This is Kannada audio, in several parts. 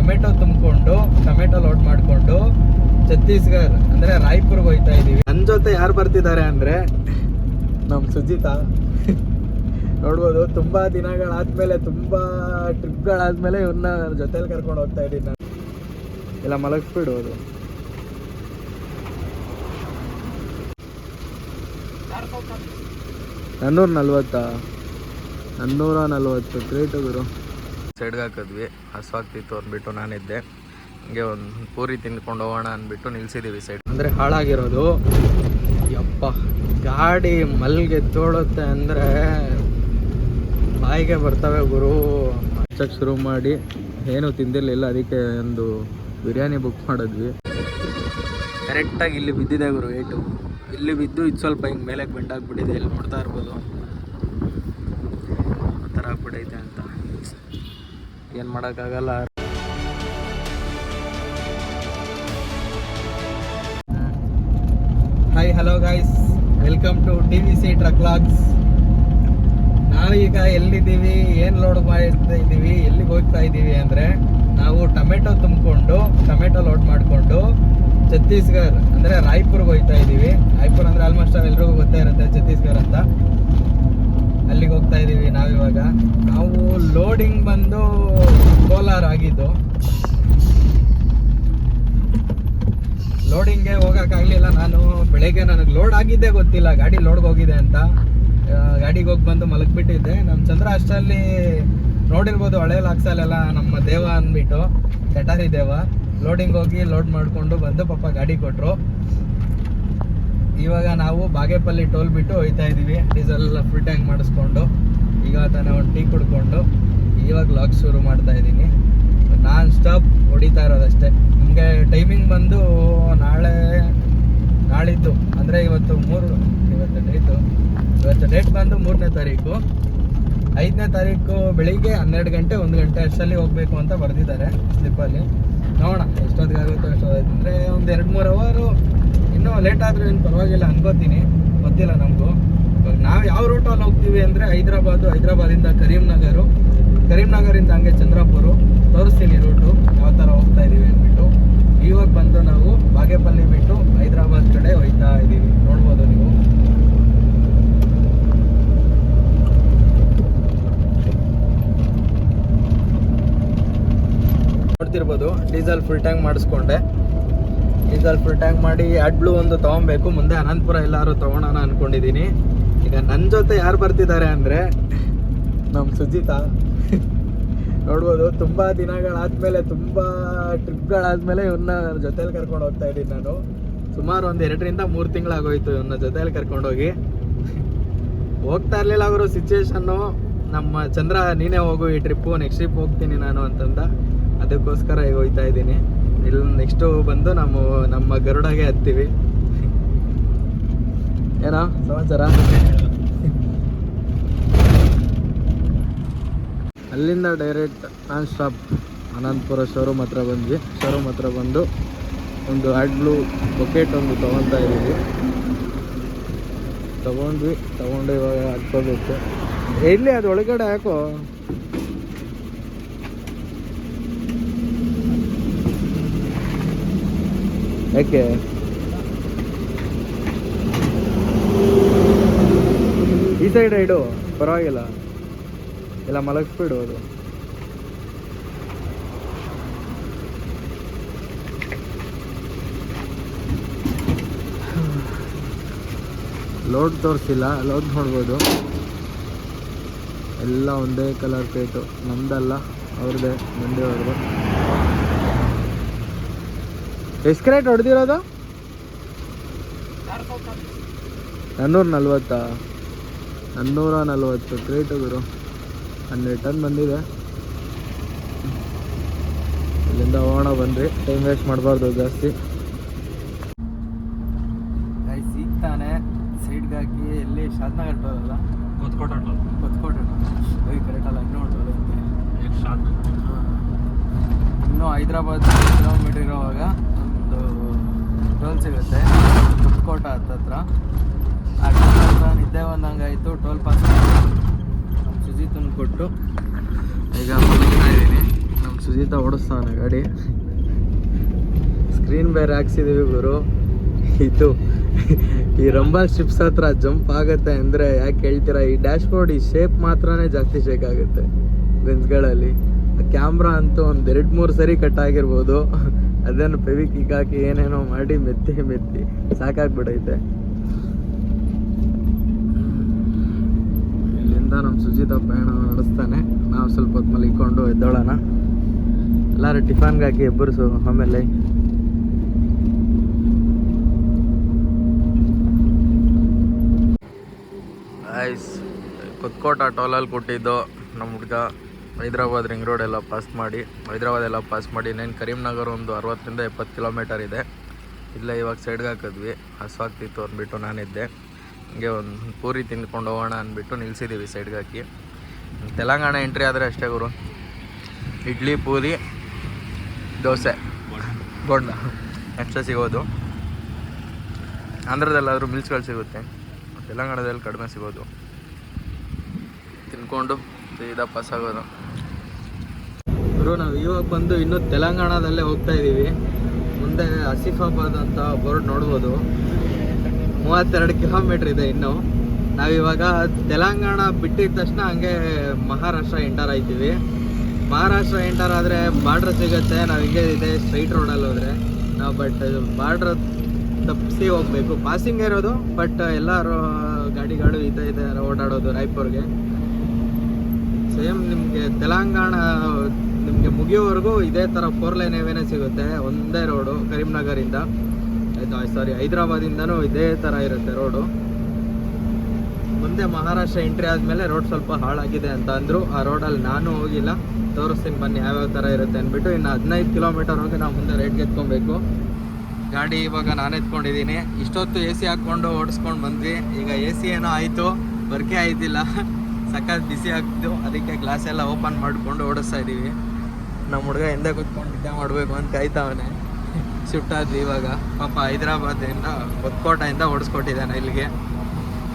ಟೊಮೆಟೊ ತುಂಬಿಕೊಂಡು ಟೊಮೆಟೊ ಲೋಡ್ ಮಾಡಿಕೊಂಡು ಛತ್ತೀಸ್ಗಢ ಅಂದ್ರೆ ರಾಯ್ಪುರ್ಗೆ ಹೋಗ್ತಾ ಇದೀವಿ. ನನ್ನ ಜೊತೆ ಯಾರು ಬರ್ತಿದ್ದಾರೆ ಅಂದ್ರೆ ನಮ್ಮ ಸುಜಿತಾ. ನೋಡ್ಬೋದು, ತುಂಬಾ ದಿನಗಳಾದ್ಮೇಲೆ, ತುಂಬಾ ಟ್ರಿಪ್ಗಳಾದ್ಮೇಲೆ ಇವನ್ನ ಜೊತೆಲಿ ಕರ್ಕೊಂಡು ಹೋಗ್ತಾ ಇದ್ದೀನಿ ನಾನು. ಇಲ್ಲ ಮಲಗಿಸ್ಬಿಡೋದು. $440 ಗ್ರೇಟ್ ಗುರು. ಸೈಡ್ಗೆ ಹಾಕಿದ್ವಿ, ಹಸುವಾಗ್ತಿತ್ತು ಅಂದ್ಬಿಟ್ಟು ನಾನಿದ್ದೆ. ಹಂಗೆ ಒಂದು ಪೂರಿ ತಿಂದ್ಕೊಂಡು ಹೋಗೋಣ ಅಂದ್ಬಿಟ್ಟು ನಿಲ್ಸಿದ್ದೀವಿ ಸೈಡ್. ಅಂದರೆ ಹಾಳಾಗಿರೋದು. ಯಪ್ಪ, ಗಾಡಿ ಮಲ್ಗೆ ತೋಡುತ್ತೆ ಅಂದರೆ ಬಾಯಿಗೆ ಬರ್ತವೆ ಗುರು. ಹಚ್ಚಕ್ಕೆ ಶುರು ಮಾಡಿ ಏನೂ ತಿಂದಿರಲಿಲ್ಲ, ಅದಕ್ಕೆ ಒಂದು ಬಿರಿಯಾನಿ ಬುಕ್ ಮಾಡಿದ್ವಿ. ಕರೆಕ್ಟಾಗಿ ಇಲ್ಲಿ ಬಿದ್ದಿದೆ ಗುರು ಏಟು. ಇಲ್ಲಿ ಬಿದ್ದು ಇದು ಸ್ವಲ್ಪ ಹಿಂಗೆ ಮೇಲೆ ಬೆಂಡಾಗ್ಬಿಟ್ಟಿದೆ. ಇಲ್ಲಿ ನೋಡ್ತಾ ಇರ್ಬೋದು ಆ ಥರ ಆಗ್ಬಿಟ್ಟೈತೆ ಅಂತ. ಏನು ಮಾಡೋಕ್ಕಾಗಲ್ಲ. Hi, hello guys, welcome to TVC truck vlogs. ನಾವೀಗ ಎಲ್ಲಿದ್ದೀವಿ, ಏನು ಲೋಡ್ ಮಾಡ್ತಾ ಇದ್ದೀವಿ, ಎಲ್ಲಿಗೆ ಹೋಗ್ತಾ ಇದ್ದೀವಿ ಅಂದರೆ, ನಾವು ಟೊಮೆಟೊ ತುಂಬಿಕೊಂಡು ಟೊಮೆಟೊ ಲೋಡ್ ಮಾಡಿಕೊಂಡು ಛತ್ತೀಸ್ಗಢ ಅಂದರೆ ರಾಯ್ಪುರ್ಗೆ ಹೋಗ್ತಾ ಇದ್ದೀವಿ. ರಾಯ್ಪುರ್ ಅಂದರೆ ಆಲ್ಮೋಸ್ಟ್ ಎಲ್ರಿಗೂ ಗೊತ್ತೇ ಇರುತ್ತೆ, ಛತ್ತೀಸ್ಗಢ ಅಂತ. ಅಲ್ಲಿಗೆ ಹೋಗ್ತಾ ಇದ್ದೀವಿ ನಾವಿವಾಗ. ನಾವು ಲೋಡಿಂಗ್ ಬಂದು ಕೋಲಾರ ಆಗಿದ್ದು. ಲೋಡಿಂಗ್ಗೆ ಹೋಗೋಕ್ಕಾಗಲಿಲ್ಲ. ನಾನು ಬೆಳಗ್ಗೆ ನನಗೆ ಲೋಡ್ ಆಗಿದ್ದೇ ಗೊತ್ತಿಲ್ಲ, ಗಾಡಿ ಲೋಡ್ಗೆ ಹೋಗಿದೆ ಅಂತ. ಗಾಡಿಗೆ ಹೋಗಿ ಬಂದು ಮಲಗಿಬಿಟ್ಟಿದ್ದೆ. ನಮ್ಮ ಚಂದ್ರ ಅಷ್ಟರಲ್ಲಿ ನೋಡಿರ್ಬೋದು, ಹಳೆ ಲಾಕ್ಸಲ್ಲೆಲ್ಲ ನಮ್ಮ ದೇವ ಅಂದ್ಬಿಟ್ಟು, ಕಟಾರಿ ದೇವ, ಲೋಡಿಂಗ್ ಹೋಗಿ ಲೋಡ್ ಮಾಡಿಕೊಂಡು ಬಂದು ಪಾಪ ಗಾಡಿ ಕೊಟ್ಟರು. ಇವಾಗ ನಾವು ಬಾಗೇಪಲ್ಲಿ ಟೋಲ್ ಬಿಟ್ಟು ಹೋಗ್ತಾ ಇದ್ದೀವಿ, ಡೀಸೆಲ್ ಫುಲ್ ಟ್ಯಾಂಕ್ ಮಾಡಿಸ್ಕೊಂಡು. ಈಗ ತಾನೇ ಒಂದು ಟೀ ಕುಡ್ಕೊಂಡು ಇವಾಗ ಲಾಗ್ ಶುರು ಮಾಡ್ತಾ ಇದ್ದೀನಿ. ನಾನ್ ಸ್ಟಾಪ್ ಹೊಡಿತಾ ಇರೋದಷ್ಟೇ. ನಮಗೆ ಟೈಮಿಂಗ್ ಬಂದು ನಾಳಿದ್ದು ಅಂದರೆ ಇವತ್ತು ಡೇಟ್ ಬಂದು 3ನೇ ತಾರೀಕು. 5ನೇ ತಾರೀಕು ಬೆಳಿಗ್ಗೆ 12 ಗಂಟೆ 1 ಗಂಟೆ ಅಷ್ಟರಲ್ಲಿ ಹೋಗಬೇಕು ಅಂತ ಬರೆದಿದ್ದಾರೆ ಸ್ಲಿಪ್ಪಲ್ಲಿ. ನೋಡೋಣ ಎಷ್ಟೊತ್ತಿಗೆ ಆಗುತ್ತೋ ಎಷ್ಟೊತ್ತಾಯ್ತು. ಅಂದರೆ ಒಂದು 2-3 ಅವರು ಇನ್ನೂ ಲೇಟ್ ಆದರೂ ಏನು ಪರವಾಗಿಲ್ಲ ಅನ್ಕೋತೀನಿ, ಗೊತ್ತಿಲ್ಲ ನಮಗೂ. ಇವಾಗ ನಾವು ಯಾವ ರೂಟಲ್ಲಿ ಹೋಗ್ತೀವಿ ಅಂದರೆ ಹೈದ್ರಾಬಾದಿಂದ ಕರೀಂನಗರಿಂದ ಹಂಗೆ ಚಂದ್ರಪುರ ತೋರಿಸ್ತೀನಿ ರೂಟು ಯಾವ ಥರ ಹೋಗ್ತಾ ಇದ್ದೀವಿ ಅಂದ್ಬಿಟ್ಟು. ಇವಾಗ ಬಂದು ನಾವು ಬಾಗೇಪಲ್ಲಿ ಬಿಟ್ಟು ಹೈದ್ರಾಬಾದ್ ಕಡೆ ಹೋಗ್ತಾ ಇದ್ದೀವಿ. ನೋಡ್ಬೋದು ನೀವು. ನೋಡ್ತಿರ್ಬೋದು, ಡೀಸೆಲ್ ಫುಲ್ ಟ್ಯಾಂಕ್ ಮಾಡಿಸ್ಕೊಂಡೆ. ಡೀಸೆಲ್ ಫುಲ್ ಟ್ಯಾಂಕ್ ಮಾಡಿ AdBlue ಒಂದು ತೊಗೊಬೇಕು. ಮುಂದೆ ಅನಂತಪುರ ಎಲ್ಲರೂ ತೊಗೊಳೋಣ ಅಂದ್ಕೊಂಡಿದ್ದೀನಿ. ಈಗ ನನ್ನ ಜೊತೆ ಯಾರು ಬರ್ತಿದ್ದಾರೆ ಅಂದರೆ ನಮ್ಮ ಸುಜಿತಾ. ನೋಡ್ಬೋದು, ತುಂಬ ದಿನಗಳಾದ್ಮೇಲೆ, ತುಂಬ ಟ್ರಿಪ್ಗಳಾದ್ಮೇಲೆ ಇವನ್ನ ಜೊತೆಲಿ ಕರ್ಕೊಂಡು ಹೋಗ್ತಾ ಇದ್ದೀನಿ ನಾನು. ಸುಮಾರು ಒಂದು 2 ರಿಂದ 3 ತಿಂಗಳಾಗೋಯ್ತು ಇವನ್ನ ಜೊತೆಲಿ ಕರ್ಕೊಂಡೋಗಿ. ಹೋಗ್ತಾ ಇರಲಿಲ್ಲ ಅವರು ಸಿಚುವೇಶನ್ನು. ನಮ್ಮ ಚಂದ್ರ ನೀನೇ ಹೋಗು ಈ ಟ್ರಿಪ್ಪು, ನೆಕ್ಸ್ಟ್ ಟ್ರಿಪ್ ಹೋಗ್ತೀನಿ ನಾನು ಅಂತಂದ. ಅದಕ್ಕೋಸ್ಕರ ಈಗ ಹೋಗ್ತಾ ಇದ್ದೀನಿ. ಇಲ್ಲಿ ನೆಕ್ಸ್ಟು ಬಂದು ನಮ್ಮ ಗರುಡಾಗೆ ಹತ್ತೀವಿ. ಏನೋ ಸಮಾಚಾರ? ಅಲ್ಲಿಂದ direct non stop Anantapur showroom ಹತ್ರ ಬಂದ್ವಿ. ಶೋರೂಮ್ ಹತ್ರ ಬಂದು ಒಂದು AdBlue ಬೊಕೆಟ್ ಒಂದು ತೊಗೊತಾ ಇದ್ದೀವಿ. ತೊಗೊಂಡು ಇವಾಗ ಹಾಕ್ಕೋಬೇಕು. ಎಲ್ಲಿ ಅದು ಒಳಗಡೆ ಹಾಕೋ. ಯಾಕೆ ಈ ಸೈಡ್ ಇಡು, ಪರವಾಗಿಲ್ಲ. ಇಲ್ಲ ಮಲಗಿಸ್ಬಿಡೋದು. ಲೋಡ್ ತೋರಿಸಿಲ್ಲ, ಲೋಡ್ ನೋಡ್ಬೋದು. ಎಲ್ಲ ಒಂದೇ ಕಲರ್ ಪೇಟು, ನಮ್ದಲ್ಲ ಅವ್ರದ್ದೇ, ಮಂದಿಯವ್ರದ್ದು. ಎಷ್ಟು ಕ್ರೇಟ್ ಹೊಡೆದಿರೋದು? 440 ಕ್ರೇಟು ಗುರು. 12 ಟನ್ ಬಂದಿದೆ. ಇಲ್ಲಿಂದ ಹೋಗೋಣ ಬನ್ರಿ, ಟೈಮ್ ವೇಸ್ಟ್ ಮಾಡಬಾರ್ದು ಜಾಸ್ತಿ. ಸಿಗ್ತಾನೆ ಸೈಡ್ಗಾಗಿ. ಎಲ್ಲಿ ಶಾದ್ನಗರ್ ಟೋಲ್ ಅಲ್ಲ, ಕೊತ್ಕೋಟೆ ಹೋಗಿ ಕರೆಕ್ಟಲ್ಲ. ಇನ್ನೂ ಹೈದ್ರಾಬಾದ್ ಕಿಲೋಮೀಟರ್ ಇರೋವಾಗ ಒಂದು ಟೋಲ್ ಸಿಗುತ್ತೆ, ಕೊತ್ಕೋಟ ಹತ್ತತ್ರ. ಆ ಟೋಲ್ ಹತ್ರ ನಿದ್ದೆ ಬಂದಂಗಾಯಿತು. ಟೋಲ್ ಪಾಸ್ ನಮ್ಮ ಸುಜಿತನ ಕೊಟ್ಟು ಈಗ ಮಲಗ್ತಾ ಇದ್ದೀನಿ. ನಮ್ಮ ಸುಜಿತ ಓಡಿಸ್ತಾನೆ ಗಾಡಿ. ಸ್ಕ್ರೀನ್ ಬೇರೆ ಹಾಕ್ಸಿದೀವಿ ಗುರು. ಇದು ಈ ರಂಬಲ್ ಸ್ಟ್ರಿಪ್ಸ್ ಹತ್ರ ಜಂಪ್ ಆಗುತ್ತೆ ಅಂದರೆ ಯಾಕೆ ಹೇಳ್ತೀರಾ, ಈ ಡ್ಯಾಶ್ ಬೋರ್ಡ್ ಈ ಶೇಪ್ ಮಾತ್ರನೇ ಜಾಸ್ತಿ ಶೇಕ್ ಆಗುತ್ತೆ ಬೆನ್ಸ್ಗಳಲ್ಲಿ. ಕ್ಯಾಮ್ರಾ ಅಂತೂ ಒಂದು 2-3 ಸರಿ ಕಟ್ ಆಗಿರ್ಬೋದು. ಅದನ್ನು ಫೆವಿಕ್ವಿಕ್ ಹಾಕಿ ಏನೇನೋ ಮಾಡಿ ಮೆತ್ತಿ ಸಾಕಾಗ್ಬಿಡೈತೆ. ಇಲ್ಲಿಂದ ನಮ್ಮ ಸುಜಿತ ಪ್ರಯಾಣ ನಡೆಸ್ತಾನೆ. ನಾವು ಸ್ವಲ್ಪ ಹೊತ್ತು ಮಲಿಕೊಂಡು ಎದ್ದೋಳೋಣ. ಎಲ್ಲರೂ ಟಿಫನ್ಗೆ ಹಾಕಿ ಎಬ್ಬರಿಸು. ಆಮೇಲೆ ಐಸ್ ಕುತ್ಕೋಟ ಟೋಲಲ್ಲಿ ಕೊಟ್ಟಿದ್ದು ನಮ್ಮ ಹುಡುಗ. ಹೈದ್ರಾಬಾದ್ ರಿಂಗ್ ರೋಡ್ ಎಲ್ಲ ಪಾಸ್ ಮಾಡಿ ಇನ್ನೇನು ಕರೀಂನಗರ್ ಒಂದು 60-70 ಕಿಲೋಮೀಟರ್ ಇದೆ. ಇಲ್ಲೇ ಇವಾಗ ಸೈಡ್ಗೆ ಹಾಕಿದ್ವಿ. ಹಸುವಾಗ್ತಿತ್ತು ಅಂದ್ಬಿಟ್ಟು ನಾನಿದ್ದೆ. ಹಂಗೆ ಒಂದು ಪೂರಿ ತಿಂದ್ಕೊಂಡು ಹೋಗೋಣ ಅಂದ್ಬಿಟ್ಟು ನಿಲ್ಸಿದ್ದೀವಿ ಸೈಡ್ಗೆ ಹಾಕಿ. ತೆಲಂಗಾಣ ಎಂಟ್ರಿ ಆದರೆ ಅಷ್ಟೇ ಗುರು, ಇಡ್ಲಿ ಪೂರಿ ದೋಸೆ ಬೋಂಡ ಅಷ್ಟೇ ಸಿಗೋದು. ಆಂಧ್ರದಲ್ಲಾದರೂ ಮಿಲ್ಸ್ಗಳು ಸಿಗುತ್ತೆ, ತೆಲಂಗಾಣದಲ್ಲಿ ಕಡಿಮೆ ಸಿಗೋದು. ತಿನ್ಕೊಂಡು ಸೀದಾ ಪಾಸ್ ಆಗೋದು ಗುರು. ನಾವು ಇವಾಗ ಬಂದು ಇನ್ನೂ ತೆಲಂಗಾಣದಲ್ಲೇ ಹೋಗ್ತಾ ಇದ್ದೀವಿ. ಮುಂದೆ ಆಸಿಫಾಬಾದ್ ಅಂತ ಬೋರ್ಡ್ ನೋಡ್ಬೋದು. 32 ಕಿಲೋಮೀಟ್ರ್ ಇದೆ ಇನ್ನು. ನಾವಿವಾಗ ತೆಲಂಗಾಣ ಬಿಟ್ಟಿದ ತಕ್ಷಣ ಹಂಗೆ ಮಹಾರಾಷ್ಟ್ರ ಎಂಟರ್ ಆಯ್ತೀವಿ. ಮಹಾರಾಷ್ಟ್ರ ಎಂಟರ್ ಆದರೆ ಬಾರ್ಡ್ರ್ ಸಿಗುತ್ತೆ. ನಾವು ಹಿಂಗೆ ಇದೆ ಸ್ಟ್ರೈಟ್ ರೋಡಲ್ಲಿ ಹೋದರೆ ನಾವು, ಬಟ್ ಬಾರ್ಡ್ರ್ ತಪ್ಪಿಸಿ ಹೋಗಬೇಕು. ಪಾಸಿಂಗ್ ಇರೋದು, ಬಟ್ ಎಲ್ಲರೂ ಗಾಡಿಗಳು ಇದೆ ಓಡಾಡೋದು ರಾಯ್ಪುರ್ಗೆ. ಸೇಮ್ ನಿಮಗೆ ತೆಲಂಗಾಣ ನಿಮಗೆ ಮುಗಿಯೋವರೆಗೂ ಇದೇ ಥರ 4 ಲೈನ್ ಹೈವೇನೇ ಸಿಗುತ್ತೆ. ಒಂದೇ ರೋಡು ಕರೀಂನಗರಿಂದ ಹೈದ್ರಾಬಾದಿಂದನೂ ಇದೇ ಥರ ಇರುತ್ತೆ ರೋಡು. ಮುಂದೆ ಮಹಾರಾಷ್ಟ್ರ ಎಂಟ್ರಿ ಆದಮೇಲೆ ರೋಡ್ ಸ್ವಲ್ಪ ಹಾಳಾಗಿದೆ ಅಂತ ಅಂದರು. ಆ ರೋಡಲ್ಲಿ ನಾನು ಹೋಗಿಲ್ಲ, ತೋರಿಸ್ತೀನಿ ಬನ್ನಿ ಯಾವ್ಯಾವ ಥರ ಇರುತ್ತೆ ಅಂದ್ಬಿಟ್ಟು. ಇನ್ನು 15 ಕಿಲೋಮೀಟರ್ ಹೋಗಿ ನಾವು ಮುಂದೆ ರೈಟ್ಗೆ ಎತ್ಕೊಬೇಕು. ಗಾಡಿ ಇವಾಗ ನಾನು ಎತ್ಕೊಂಡಿದ್ದೀನಿ. ಇಷ್ಟೊತ್ತು AC ಹಾಕ್ಕೊಂಡು ಓಡಿಸ್ಕೊಂಡು ಬಂದ್ವಿ. ಈಗ AC ಏನೋ ಆಯಿತು, ಬರ್ಕೆ ಆಯ್ತಿಲ್ಲ, ಸಖತ್ ಬಿಸಿ ಆಗ್ತಿದ್ದು. ಅದಕ್ಕೆ ಗ್ಲಾಸ್ ಎಲ್ಲ ಓಪನ್ ಮಾಡಿಕೊಂಡು ಓಡಿಸ್ತಾ ಇದ್ದೀವಿ. ನಮ್ಮ ಹುಡುಗ ಹಿಂದೆ ಕೂತ್ಕೊಂಡು ನಿದ್ದೆ ಮಾಡಬೇಕು ಅಂತ ಕಾಯ್ತಾವನೆ. ಶಿಫ್ಟ್ ಆದ್ವಿ ಇವಾಗ. ಪಾಪ ಹೈದ್ರಾಬಾದಿಂದ ಹೊತ್ಕೋಟೆಯಿಂದ ಓಡಿಸ್ಕೊಟ್ಟಿದ್ದಾನೆ ಇಲ್ಲಿಗೆ.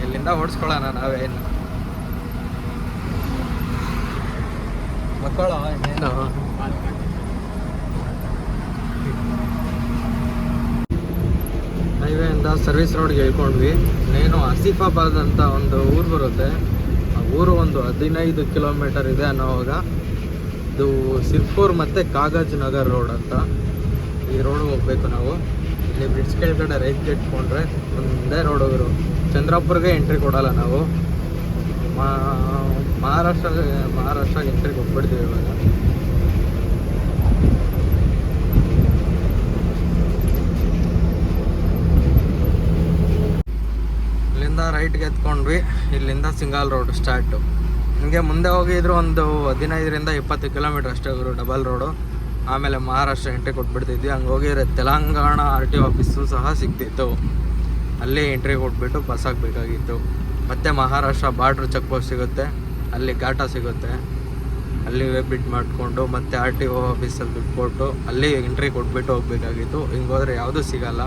ಇಲ್ಲಿಂದ ಓಡಿಸ್ಕೊಳ್ಳೋಣ ನಾವೇನು ಮಕ್ಕಳು ಇನ್ನೇನು. ಹೈವೇಯಿಂದ ಸರ್ವಿಸ್ ರೋಡ್ಗೆ ಇಳ್ಕೊಂಡ್ವಿ. ಇನ್ನೇನು ಆಸಿಫಾಬಾದ್ ಅಂತ ಒಂದು ಊರು ಬರುತ್ತೆ. ಆ ಊರು ಒಂದು 15 ಕಿಲೋಮೀಟರ್ ಇದೆ ಅನ್ನೋವಾಗ. ಇದು ಸಿರ್ಪುರ್ ಮತ್ತು ಕಾಗಜ್ ನಗರ್ ರೋಡ್ ಅಂತ ಈ ರೋಡ್ ಹೋಗ್ಬೇಕು ನಾವು. ಇಲ್ಲಿ ಬ್ರಿಡ್ಜ್ ಕೆಳಗಡೆ ರೈಟ್ ಇಟ್ಕೊಂಡ್ರೆ ಒಂದೇ ರೋಡ್ ಹೋಗಿರು. ಚಂದ್ರಾಪುರ್ಗೆ ಎಂಟ್ರಿ ಕೊಡೋಲ್ಲ ನಾವು. ಮಹಾರಾಷ್ಟ್ರಗೆ ಎಂಟ್ರಿಗೆ ಹೋಗ್ಬಿಡ್ತೀವಿ ಇವಾಗ. ಇಲ್ಲಿಂದ ರೈಟ್ಗೆ ಎತ್ಕೊಂಡ್ವಿ. ಇಲ್ಲಿಂದ ಸಿಂಗಾಲ್ ರೋಡ್ ಸ್ಟಾರ್ಟು. ಹಿಂಗೆ ಮುಂದೆ ಹೋಗಿದ್ರು ಒಂದು 15-20 ಕಿಲೋಮೀಟ್ರ್ ಅಷ್ಟೇ ಗುರು, ಡಬಲ್ ರೋಡು. ಆಮೇಲೆ ಮಹಾರಾಷ್ಟ್ರ ಎಂಟ್ರಿ ಕೊಟ್ಬಿಡ್ತಿದ್ವಿ. ಹಂಗೆ ಹೋಗಿದ್ರೆ ತೆಲಂಗಾಣ RTO ಆಫೀಸು ಸಹ ಸಿಗ್ತಿತ್ತು. ಅಲ್ಲಿ ಎಂಟ್ರಿ ಕೊಟ್ಬಿಟ್ಟು ಪಾಸ್ ಆಗಬೇಕಾಗಿತ್ತು. ಮತ್ತು ಮಹಾರಾಷ್ಟ್ರ ಬಾರ್ಡ್ರ್ ಚೆಕ್ ಪೋಸ್ಟ್ ಸಿಗುತ್ತೆ, ಅಲ್ಲಿ ಘಾಟ ಸಿಗುತ್ತೆ. ಅಲ್ಲಿ ವೆಬ್ಬಿಟ್ ಮಾಡಿಕೊಂಡು ಮತ್ತೆ RTO ಆಫೀಸಲ್ಲಿ ದುಡ್ಡು ಕೊಟ್ಟು ಅಲ್ಲಿ ಎಂಟ್ರಿ ಕೊಟ್ಬಿಟ್ಟು ಹೋಗ್ಬೇಕಾಗಿತ್ತು. ಹಿಂಗೆ ಹೋದರೆ ಯಾವುದೂ ಸಿಗಲ್ಲ.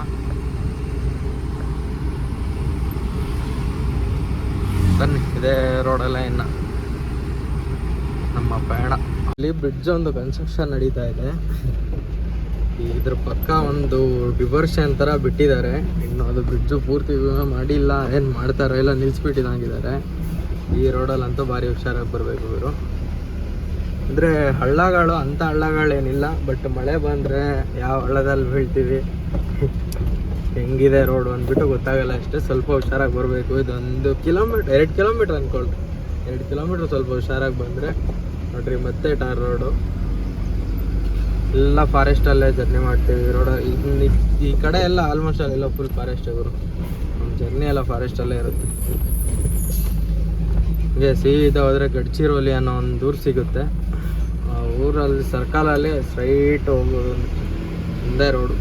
ಬನ್ನಿ, ಇದೇ ರೋಡಲ್ಲ ಇನ್ನು ನಮ್ಮ ಪಯಣ. ಇಲ್ಲಿ ಬ್ರಿಡ್ಜ್ ಒಂದು ಕನ್ಸ್ಟ್ರಕ್ಷನ್ ನಡೀತಾ ಇದೆ. ಇದ್ರ ಪಕ್ಕ ಒಂದು ಡಿವರ್ಷನ್ ಥರ ಬಿಟ್ಟಿದ್ದಾರೆ. ಇನ್ನು ಅದು ಬ್ರಿಡ್ಜು ಪೂರ್ತಿ ಮಾಡಿಲ್ಲ, ಏನು ಮಾಡ್ತಾರೋ ಎಲ್ಲ ನಿಲ್ಲಿಸ್ಬಿಟ್ಟಿದಂಗಿದ್ದಾರೆ. ಈ ರೋಡಲ್ಲಂತೂ ಭಾರಿ ಹುಷಾರಾಗಿ ಬರಬೇಕು ಇವರು. ಅಂದರೆ ಹಳ್ಳಗಳು ಅಂಥ ಹಳ್ಳಗಳೇನಿಲ್ಲ, ಬಟ್ ಮಳೆ ಬಂದರೆ ಯಾವ ಹಳ್ಳದಲ್ಲಿ ಬೀಳ್ತೀವಿ, ಹೆಂಗಿದೆ ರೋಡು ಅಂದ್ಬಿಟ್ಟು ಗೊತ್ತಾಗಲ್ಲ ಅಷ್ಟೇ. ಸ್ವಲ್ಪ ಹುಷಾರಾಗಿ ಬರಬೇಕು. ಇದೊಂದು 2 ಕಿಲೋಮೀಟ್ರ್ ಅಂದ್ಕೊಳ್ರಿ. 2 ಕಿಲೋಮೀಟ್ರ್ ಸ್ವಲ್ಪ ಹುಷಾರಾಗಿ ಬಂದರೆ ನೋಡ್ರಿ. ಮತ್ತೆ ಟಾರ್ ರೋಡು. ಎಲ್ಲ ಫಾರೆಸ್ಟಲ್ಲೇ ಜರ್ನಿ ಮಾಡ್ತೀವಿ ರೋಡ. ಈ ಕಡೆ ಎಲ್ಲ ಆಲ್ಮೋಸ್ಟ್ ಅಲ್ಲೆಲ್ಲ ಫುಲ್ ಫಾರೆಸ್ಟ್ ಇವರು. ನಮ್ಮ ಜರ್ನಿ ಎಲ್ಲ ಫಾರೆಸ್ಟಲ್ಲೇ ಇರುತ್ತೆ. ಹೀಗೆ ಸೀದಾ ಹೋದರೆ ಗಡ್ಚಿರೋಲಿ ಅನ್ನೋ ಒಂದು ಊರು ಸಿಗುತ್ತೆ. ಆ ಊರಲ್ಲಿ ಸರ್ಕಲಲ್ಲಿ ಸ್ಟ್ರೈಟ್ ಹೋಗೋದು, ಒಂದೇ ರೋಡು.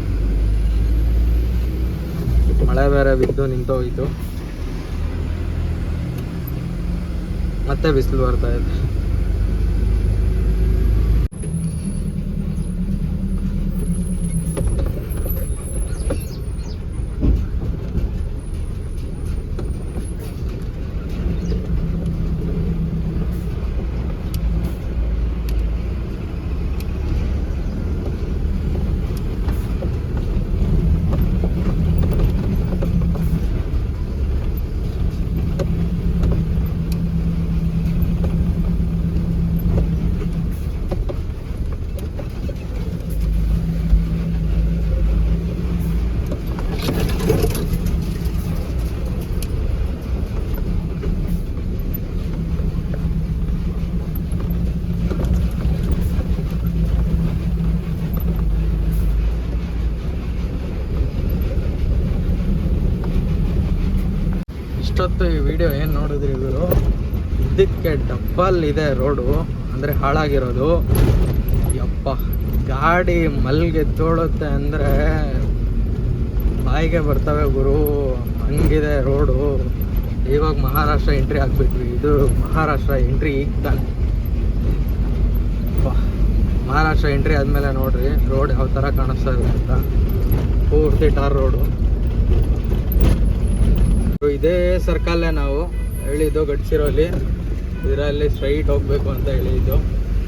ಮಳೆ ಬೇರೆ ಬಿದ್ದು ನಿಂತೋಗಿತ್ತು, ಮತ್ತೆ ಬಿಸಿಲು ಬರ್ತಾ ಇದೆ. ಇಷ್ಟೊತ್ತು ಈ ವಿಡಿಯೋ ಏನು ನೋಡಿದ್ರಿ ಇವರು, ಇದಕ್ಕೆ ಡಬ್ಬಲ್ ಇದೆ ರೋಡು, ಅಂದರೆ ಹಾಳಾಗಿರೋದು. ಯಪ್ಪ, ಗಾಡಿ ಮಲ್ಗೆದ್ದೋಳುತ್ತೆ ಅಂದರೆ ಬಾಯಿಗೆ ಬರ್ತವೆ ಗುರು, ಹಂಗಿದೆ ರೋಡು. ಇವಾಗ ಮಹಾರಾಷ್ಟ್ರ ಎಂಟ್ರಿ ಆಗ್ಬಿಟ್ವಿ. ಇದು ಮಹಾರಾಷ್ಟ್ರ ಎಂಟ್ರಿ ಈಗ ತಾನೆ. ಮಹಾರಾಷ್ಟ್ರ ಎಂಟ್ರಿ ಆದಮೇಲೆ ನೋಡ್ರಿ ರೋಡ್ ಯಾವ ಥರ ಕಾಣಿಸ್ತಾ ಇದೆ ಅಂತ. ಪೂರ್ತಿ ಟಾರ್ ರೋಡು. ಇದೇ ಸರ್ಕಲ್ಲೇ ನಾವು ಹೇಳಿದ್ದು ಗಡ್ಚಿರೋಲಿ, ಇದರಲ್ಲಿ ಸ್ಟ್ರೈಟ್ ಹೋಗ್ಬೇಕು ಅಂತ ಹೇಳಿದ್ದು.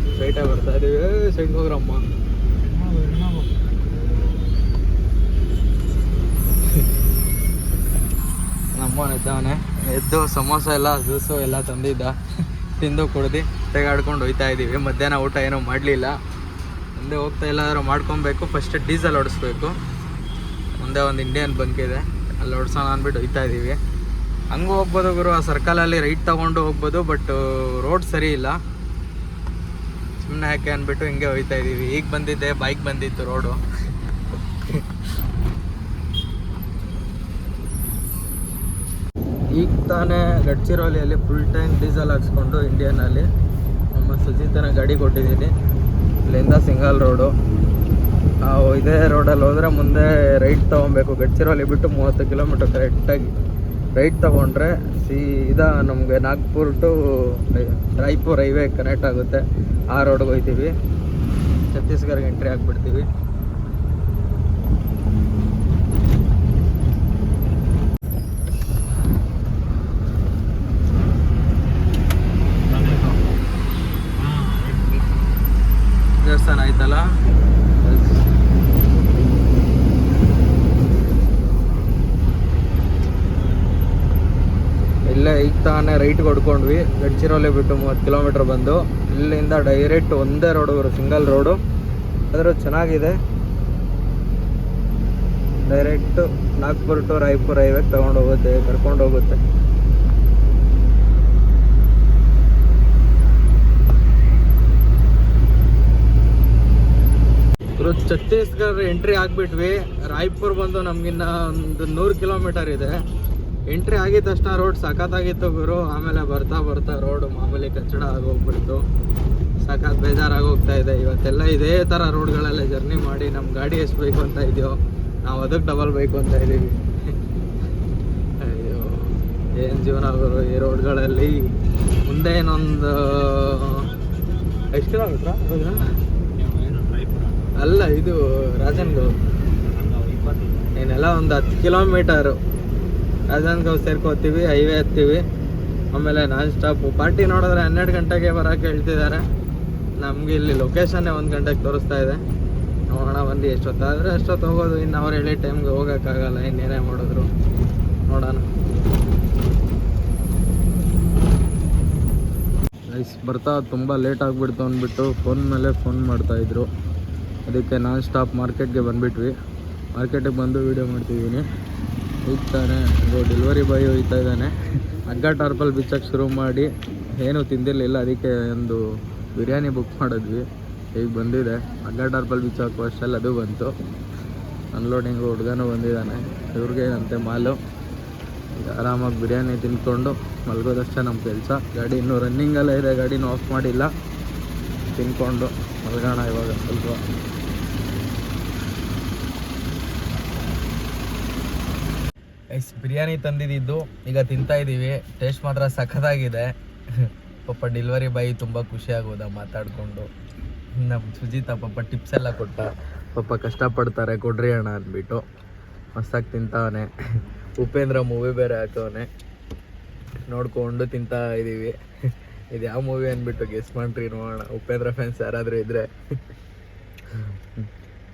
ಸ್ಟ್ರೈಟಾಗಿ ಬರ್ತಾ ಇದೀವಿ. ಸೈಡ್ ಹೋಗ್ರಮ್ಮ. ನಮ್ಮವನಿದ್ದವನೇ ಎದ್ದು ಸಮೋಸ ಎಲ್ಲ ಜ್ಯೂಸು ಎಲ್ಲ ತಂದಿದ್ದ, ತಿಂದು ಕುಡ್ದು ತೆಗಾಡ್ಕೊಂಡು ಹೋಗ್ತಾ ಇದ್ದೀವಿ. ಮಧ್ಯಾಹ್ನ ಊಟ ಏನೂ ಮಾಡಲಿಲ್ಲ. ಮುಂದೆ ಹೋಗ್ತಾ ಎಲ್ಲಾದರೂ ಮಾಡ್ಕೊಬೇಕು. ಫಸ್ಟ್ ಡೀಸೆಲ್ ಹೊಡಿಸ್ಬೇಕು. ಮುಂದೆ ಒಂದು ಇಂಡಿಯನ್ ಬಂಕ್ ಇದೆ, ಅಲ್ಲಿ ಹೊಡ್ಸೋಣ ಅಂದ್ಬಿಟ್ಟು ಹೋಗ್ತಾ ಇದ್ದೀವಿ. ಹಂಗೂ ಹೋಗ್ಬೋದು ಗುರು, ಆ ಸರ್ಕಲಲ್ಲಿ ರೈಟ್ ತೊಗೊಂಡು ಹೋಗ್ಬೋದು. ಬಟ್ ರೋಡ್ ಸರಿ ಇಲ್ಲ, ಸುಮ್ಮನೆ ಯಾಕೆ ಅಂದ್ಬಿಟ್ಟು ಹಿಂಗೆ ಹೋಗ್ತಾ ಇದ್ದೀವಿ. ಈಗ ಬಂದಿದ್ದೆ, ಬೈಕ್ ಬಂದಿತ್ತು ರೋಡು. ಈಗ ತಾನೇ ಗಡ್ಚಿರೋಲಿಯಲ್ಲಿ ಫುಲ್ ಟ್ಯಾಂಕ್ ಡೀಸೆಲ್ ಹಾಕ್ಸ್ಕೊಂಡು ಇಂಡಿಯನಲ್ಲಿ ನಮ್ಮ ಸುಜಿತನ ಗಾಡಿ ಕೊಟ್ಟಿದ್ದೀನಿ. ಇಲ್ಲಿಂದ ಸಿಂಗಲ್ ರೋಡು. ಇದೇ ರೋಡಲ್ಲಿ ಹೋದರೆ ಮುಂದೆ ರೈಟ್ ತೊಗೊಬೇಕು. ಗಡ್ಚಿರೋಲಿ ಬಿಟ್ಟು 30 ಕಿಲೋಮೀಟರ್ ಕರೆಕ್ಟಾಗಿ ರೈಟ್ ತೊಗೊಂಡ್ರೆ ಸೀದಾ ನಮಗೆ Nagpur to Raipur highway connect ಆಗುತ್ತೆ. ಆ ರೋಡ್ಗೆ ಹೋಗ್ತೀವಿ, ಛತ್ತೀಸ್ಗಢಗೆ ಎಂಟ್ರಿ ಆಗಿಬಿಡ್ತೀವಿ. ದೇವಸ್ಥಾನ ಆಯ್ತಲ್ಲ, ಇಲ್ಲೇ ಈಗ ತಾನೇ ರೈಟ್ ಹೊಡ್ಕೊಂಡ್ವಿ. ಗಡ್ಚಿರೋಲಿ ಬಿಟ್ಟು 30 ಕಿಲೋಮೀಟ್ರ್ ಬಂದು ಇಲ್ಲಿಂದ ಡೈರೆಕ್ಟ್ ಒಂದೇ ರೋಡು, ಸಿಂಗಲ್ ರೋಡು. ಆದರೂ ಚೆನ್ನಾಗಿದೆ. ಡೈರೆಕ್ಟ್ ನಾಗ್ಪುರ್ ಟು ರಾಯ್ಪುರ್ ಹೈವೇಗೆ ತೊಗೊಂಡೋಗುತ್ತೆ, ಕರ್ಕೊಂಡೋಗುತ್ತೆ. ಛತ್ತೀಸ್ಗಢ ಎಂಟ್ರಿ ಆಗಿಬಿಟ್ವಿ. ರಾಯ್ಪುರ್ ಬಂದು ನಮಗಿನ್ನ ಒಂದು 100 ಕಿಲೋಮೀಟರ್ ಇದೆ. ಎಂಟ್ರಿ ಆಗಿದ ತಕ್ಷಣ ರೋಡ್ ಸಖತ್ತಾಗಿತ್ತು ಗುರು. ಆಮೇಲೆ ಬರ್ತಾ ಬರ್ತಾ ರೋಡು ಮಾಮೂಲಿ ಕಚ್ಚಡ ಆಗೋಗ್ಬಿಡ್ತು. ಸಖತ್ ಬೇಜಾರಾಗೋಗ್ತಾ ಇದೆ. ಇವತ್ತೆಲ್ಲ ಇದೇ ಥರ ರೋಡ್ಗಳಲ್ಲೇ ಜರ್ನಿ ಮಾಡಿ ನಮ್ಮ ಗಾಡಿ ಎಷ್ಟು ಬೇಕು ಅಂತ ಇದೆಯೋ ನಾವು ಅದಕ್ಕೆ ಡಬಲ್ ಬೇಕು ಅಂತ ಇದ್ದೀವಿ. ಅಯ್ಯೋ, ಏನು ಜೀವನ ಗುರು ಈ ರೋಡ್ಗಳಲ್ಲಿ. ಮುಂದೆ ಇನ್ನೊಂದು ಎಷ್ಟು ಕಿಲೋಮೀಟ್ರಾ ಅಲ್ಲ, ಇದು ರಾಜನ್ಗಾವ್ ಏನೆಲ್ಲ ಒಂದು 10 ಕಿಲೋಮೀಟರು. ರಾಜನ್ಗಾವ್ ಸೇರ್ಕೋತೀವಿ, ಹೈವೇ ಹತ್ತೀವಿ, ಆಮೇಲೆ ನಾನ್ ಸ್ಟಾಪು. ಪಾರ್ಟಿ ನೋಡಿದ್ರೆ 12 ಗಂಟೆಗೆ ಬರೋಕ್ಕೆ ಹೇಳ್ತಿದ್ದಾರೆ. ನಮಗೆ ಇಲ್ಲಿ ಲೊಕೇಶನ್ನೇ 1 ಗಂಟೆಗೆ ತೋರಿಸ್ತಾ ಇದೆ. ನೋಡೋಣ ಬಂದು ಎಷ್ಟೊತ್ತಾದರೆ ಅಷ್ಟೊತ್ತು ಹೋಗೋದು. ಇನ್ನು ಅವ್ರು ಹೇಳಿ ಟೈಮ್ಗೆ ಹೋಗೋಕ್ಕಾಗಲ್ಲ, ಇನ್ನೇನೇ ಮಾಡಿದ್ರು ನೋಡೋಣ. ಬರ್ತಾ ತುಂಬ ಲೇಟ್ ಆಗಿಬಿಡ್ತು ಅಂದ್ಬಿಟ್ಟು ಫೋನ್ ಮೇಲೆ ಫೋನ್ ಮಾಡ್ತಾಯಿದ್ರು. ಅದಕ್ಕೆ ನಾನ್ ಸ್ಟಾಪ್ ಮಾರ್ಕೆಟ್ಗೆ ಬಂದುಬಿಟ್ವಿ. ಮಾರ್ಕೆಟಿಗೆ ಬಂದು ವೀಡಿಯೋ ಮಾಡ್ತಿದ್ದೀನಿ. ಈಗ ತಾನೇ ಡೆಲಿವರಿ ಬಾಯ್ ಹೋಗ್ತಾ ಇದ್ದಾನೆ. ಹಗ್ಗ ಟಾರ್ಪಲ್ ಬಿಚ್ಚಕ್ಕೆ ಶುರು ಮಾಡಿ ಏನೂ ತಿಂದಿರಲಿಲ್ಲ, ಅದಕ್ಕೆ ಒಂದು ಬಿರಿಯಾನಿ ಬುಕ್ ಮಾಡಿದ್ವಿ. ಈಗ ಬಂದಿದೆ. ಹಗ್ಗ ಟಾರ್ಪಲ್ ಬಿಚ್ಚೋಕ್ಕೂ ಅಷ್ಟಲ್ಲಿ ಅದು ಬಂತು. ಅನ್ಲೋಡಿಂಗು ಹುಡುಗನೂ ಬಂದಿದ್ದಾನೆ. ಇವ್ರಿಗೆ ಅಂತೆ ಮಾಲು. ಈಗ ಆರಾಮಾಗಿ ಬಿರಿಯಾನಿ ತಿನ್ಕೊಂಡು ಮಲ್ಗೋದಷ್ಟೇ ನಮ್ಮ ಕೆಲಸ. ಗಾಡಿ ಇನ್ನೂ ರನ್ನಿಂಗಲ್ಲೇ ಇದೆ, ಗಾಡಿನೂ ಆಫ್ ಮಾಡಿಲ್ಲ. ತಿನ್ಕೊಂಡು ಮಲ್ಗೋಣ ಇವಾಗ ಸ್ವಲ್ಪ. ಬಿರಿಯಾನಿ ತಂದಿದ್ದು ಈಗ ತಿಂತಾ ಇದ್ದೀವಿ. ಟೇಸ್ಟ್ ಮಾತ್ರ ಸಖತ್ತಾಗಿದೆ. ಪಾಪ ಡೆಲಿವರಿ ಬಾಯ್ ತುಂಬ ಖುಷಿ ಆಗೋದ ಮಾತಾಡಿಕೊಂಡು. ನಮ್ಮ ಸುಜಿತ ಪಾಪ ಟಿಪ್ಸ್ ಎಲ್ಲ ಕೊಟ್ಟ. ಪಾಪ ಕಷ್ಟಪಡ್ತಾರೆ, ಕೊಡ್ರಿ ಅಣ್ಣ ಅಂದ್ಬಿಟ್ಟು ಮಸ್ತಾಗಿ ತಿಂತಾವನೆ. ಉಪೇಂದ್ರ ಮೂವಿ ಬೇರೆ ಹಾಕವನೆ, ನೋಡ್ಕೊಂಡು ತಿಂತಾ ಇದ್ದೀವಿ. ಇದು ಯಾವ ಮೂವಿ ಅಂದ್ಬಿಟ್ಟು ಗೆಸ್ ಮಾಡ್ರಿ ನೋಡೋಣ. ಉಪೇಂದ್ರ ಫ್ಯಾನ್ಸ್ ಯಾರಾದರೂ ಇದ್ದರೆ.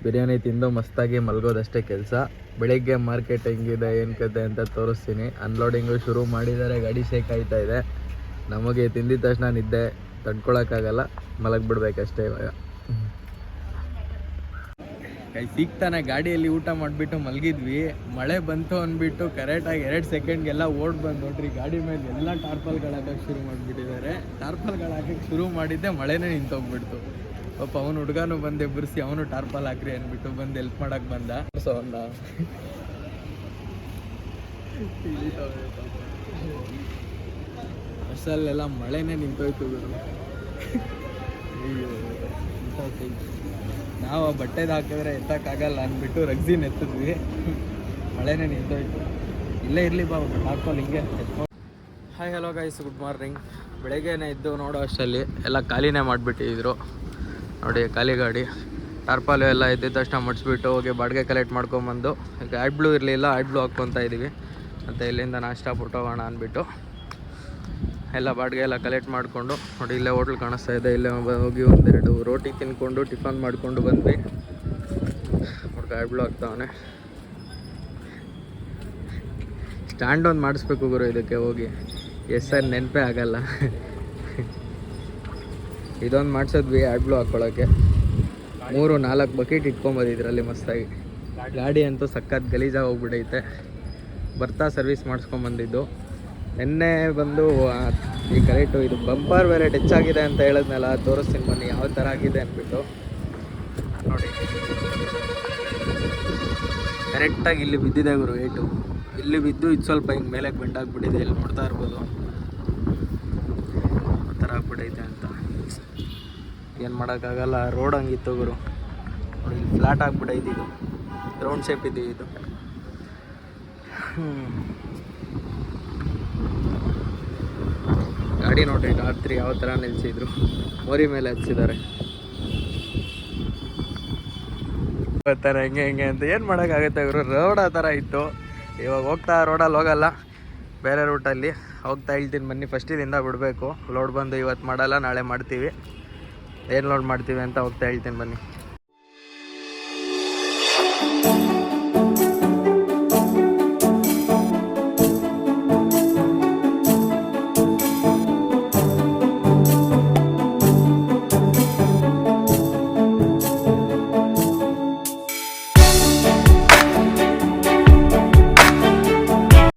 ಬಿರಿಯಾನಿ ತಿಂದು ಮಸ್ತಾಗಿ ಮಲ್ಗೋದಷ್ಟೇ ಕೆಲಸ. ಬೆಳಿಗ್ಗೆ ಮಾರ್ಕೆಟ್ ಹೆಂಗಿದೆ ಏನು ಕತೆ ಅಂತ ತೋರಿಸ್ತೀನಿ. ಅನ್ಲೋಡಿಂಗು ಶುರು ಮಾಡಿದ್ದಾರೆ, ಗಾಡಿ ಶೇಕ್ ಆಯ್ತಾ ಇದೆ. ನಮಗೆ ತಿಂದಿದ ತಕ್ಷಣ ನಿದ್ದೆ ತಡ್ಕೊಳಕ್ಕಾಗಲ್ಲ, ಮಲಗಿಬಿಡ್ಬೇಕಷ್ಟೇ ಇವಾಗ. ಸಿಗ್ತಾನೆ ಗಾಡಿಯಲ್ಲಿ ಊಟ ಮಾಡಿಬಿಟ್ಟು ಮಲಗಿದ್ವಿ. ಮಳೆ ಬಂತು ಅಂದ್ಬಿಟ್ಟು ಕರೆಕ್ಟಾಗಿ 2 ಸೆಕೆಂಡ್ಗೆಲ್ಲ ಓಡ್ ಬಂದು ನೋಡ್ರಿ ಗಾಡಿ ಮೇಲೆ ಎಲ್ಲ ಟಾರ್ಪಲ್ಗಳು ಹಾಕಕ್ಕೆ ಶುರು ಮಾಡಿಬಿಟ್ಟಿದ್ದಾರೆ. ಟಾರ್ಪಲ್ಗಳು ಹಾಕಕ್ಕೆ ಶುರು ಮಾಡಿದ್ದೆ ಮಳೆನೇ ನಿಂತೋಗ್ಬಿಡ್ತು. ಪಾಪ ಅವನು ಹುಡುಗನೂ ಬಂದು ಎಬ್ಬರಿಸಿ ಅವನು ಟಾರ್ಪಲ್ ಹಾಕ್ರಿ ಅಂದ್ಬಿಟ್ಟು ಬಂದು ಹೆಲ್ಪ್ ಮಾಡಕ್ಕೆ ಬಂದ. ಸೊ ಬಸ್ಸಲ್ಲೆಲ್ಲ ಮಳೆನೇ ನಿಂತೋಯ್ತು ಗುರು. ಅಯ್ಯೋ ನಾವು ಬಟ್ಟೆದು ಹಾಕಿದ್ರೆ ಎತ್ತಕ್ಕಾಗಲ್ಲ ಅಂದ್ಬಿಟ್ಟು ರಗ್ಸಿನ್ ಎತ್ತಿದ್ವಿ, ಮಳೆನೇ ನಿಂತೋಯ್ತು. ಇಲ್ಲೇ ಇರಲಿ ಬಾ ಹಾಕೊಂಡು ಹಿಂಗೆ ಎತ್ಕೊಂಡು. Hi hello guys, good morning. ಬೆಳಗ್ಗೆನೇ ಇದ್ದು ನೋಡೋ ಅಷ್ಟರಲ್ಲಿ ಎಲ್ಲ ಖಾಲಿನೇ ಮಾಡಿಬಿಟ್ಟಿದ್ರು ನೋಡಿ. ಖಾಲಿ ಗಾಡಿ ಟಾರ್ಪಾಲು ಎಲ್ಲ ಇದ್ದಿದ್ದ ತಕ್ಷಣ ಮುಡಿಸ್ಬಿಟ್ಟು ಹೋಗಿ ಬಾಡಿಗೆ ಕಲೆಕ್ಟ್ ಮಾಡ್ಕೊಂಬಂದು, ಈಗ ಆ್ಯಡ್ ಬ್ಲೂ ಇರಲಿಲ್ಲ, ಆ್ಯಡ್ ಬ್ಲೂ ಹಾಕ್ಕೊತಾ ಇದ್ದೀವಿ. ಮತ್ತು ಇಲ್ಲಿಂದ ನಾಷ್ಟ ಹೋಗೋಣ ಅಂದ್ಬಿಟ್ಟು ಎಲ್ಲ ಬಾಡಿಗೆ ಎಲ್ಲ ಕಲೆಕ್ಟ್ ಮಾಡಿಕೊಂಡು ನೋಡಿ, ಇಲ್ಲೇ ಹೋಟ್ಲ್ ಕಾಣಿಸ್ತಾ ಇದೆ. ಇಲ್ಲೇ ಹೋಗಿ ಒಂದೆರಡು ರೋಟಿ ತಿನ್ಕೊಂಡು ಟಿಫನ್ ಮಾಡಿಕೊಂಡು ಬಂದ್ವಿ. ಹುಡುಗ ಆ್ಯಡ್ ಬ್ಲೂ ಆಗ್ತಾವನೆ. ಸ್ಟ್ಯಾಂಡ್ ಒಂದು ಮಾಡಿಸ್ಬೇಕು ಗುರು ಇದಕ್ಕೆ ಹೋಗಿ, ಸರ್ ನೆನಪೇ ಆಗಲ್ಲ. ಇದೊಂದು ಮಾಡಿಸಿದ್ವಿ ಆ್ಯಡ್ ಬ್ಲೂ ಹಾಕ್ಕೊಳ್ಳೋಕ್ಕೆ. 3-4 ಬಕೆಟ್ ಇಟ್ಕೊಂಬಂದಿದ್ರಲ್ಲಿ ಮಸ್ತಾಗಿ. ಗಾಡಿ ಅಂತೂ ಸಖತ್ ಗಲೀಜಾಗಿ ಹೋಗ್ಬಿಟ್ಟೈತೆ. ಬರ್ತಾ ಸರ್ವಿಸ್ ಮಾಡಿಸ್ಕೊಂಬಂದಿದ್ದು. ನಿನ್ನೆ ಬಂದು ಈ ಕರೆಕ್ಟು ಇದು ಬಂಪರ್ ಬೇರೆ ಟಚ್ ಆಗಿದೆ ಅಂತ ಹೇಳಿದ್ನಲ್ಲ, ತೋರಿಸ್ತೀನಿ ಬನ್ನಿ ಯಾವ ಥರ ಆಗಿದೆ ಅಂದ್ಬಿಟ್ಟು ನೋಡಿ. ಕರೆಕ್ಟಾಗಿ ಇಲ್ಲಿ ಬಿದ್ದಿದೆ ಗುರು ಏಟು. ಇಲ್ಲಿ ಬಿದ್ದು ಇದು ಸ್ವಲ್ಪ ಹಿಂಗೆ ಮೇಲೆ ಬೆಂಡಾಗ್ಬಿಟ್ಟಿದೆ. ಇಲ್ಲಿ ನೋಡ್ತಾ ಇರ್ಬೋದು ಆ ಥರ ಆಗ್ಬಿಟ್ಟೈತೆ ಅಂತ. ಏನು ಮಾಡೋಕ್ಕಾಗಲ್ಲ, ರೋಡ್ ಹಂಗಿತ್ತು ಗುರು. ನೋಡಿ ಇಲ್ಲಿ ಫ್ಲ್ಯಾಟ್ ಆಗಿಬಿಟ್ಟೈತೆ, ಇದು ರೌಂಡ್ ಶೇಪ್ ಇದೆ ಇದು. ಗಾಡಿ ನೋಡ್ರಿ ರಾತ್ರಿ ಯಾವ ಥರ ನಿಲ್ಸಿದ್ರು, ಮೋರಿ ಮೇಲೆ ಹಚ್ಚಿದ್ದಾರೆ. ಬರ್ತಾರೆ ಹೆಂಗೆ ಅಂತ ಏನು ಮಾಡೋಕ್ಕಾಗುತ್ತೆ ಗುರು. ರೋಡ್ ಆ ಥರ ಇತ್ತು. ಇವಾಗ ಹೋಗ್ತಾ ರೋಡಲ್ಲಿ ಹೋಗಲ್ಲ, ಬೇರೆ ರೂಟಲ್ಲಿ ಹೋಗ್ತಾ ಹೇಳ್ತೀನಿ ಬನ್ನಿ. ಫಸ್ಟ್ ಇಲ್ಲಿಂದ ಬಿಡಬೇಕು. ಲೋಡ್ ಬಂದು ಇವತ್ತು ಮಾಡಲ್ಲ, ನಾಳೆ ಮಾಡ್ತೀವಿ. ಏನು ಲೋಡ್ ಮಾಡ್ತೀವಿ ಅಂತ ಹೋಗ್ತಾ ಹೇಳ್ತೀನಿ ಬನ್ನಿ.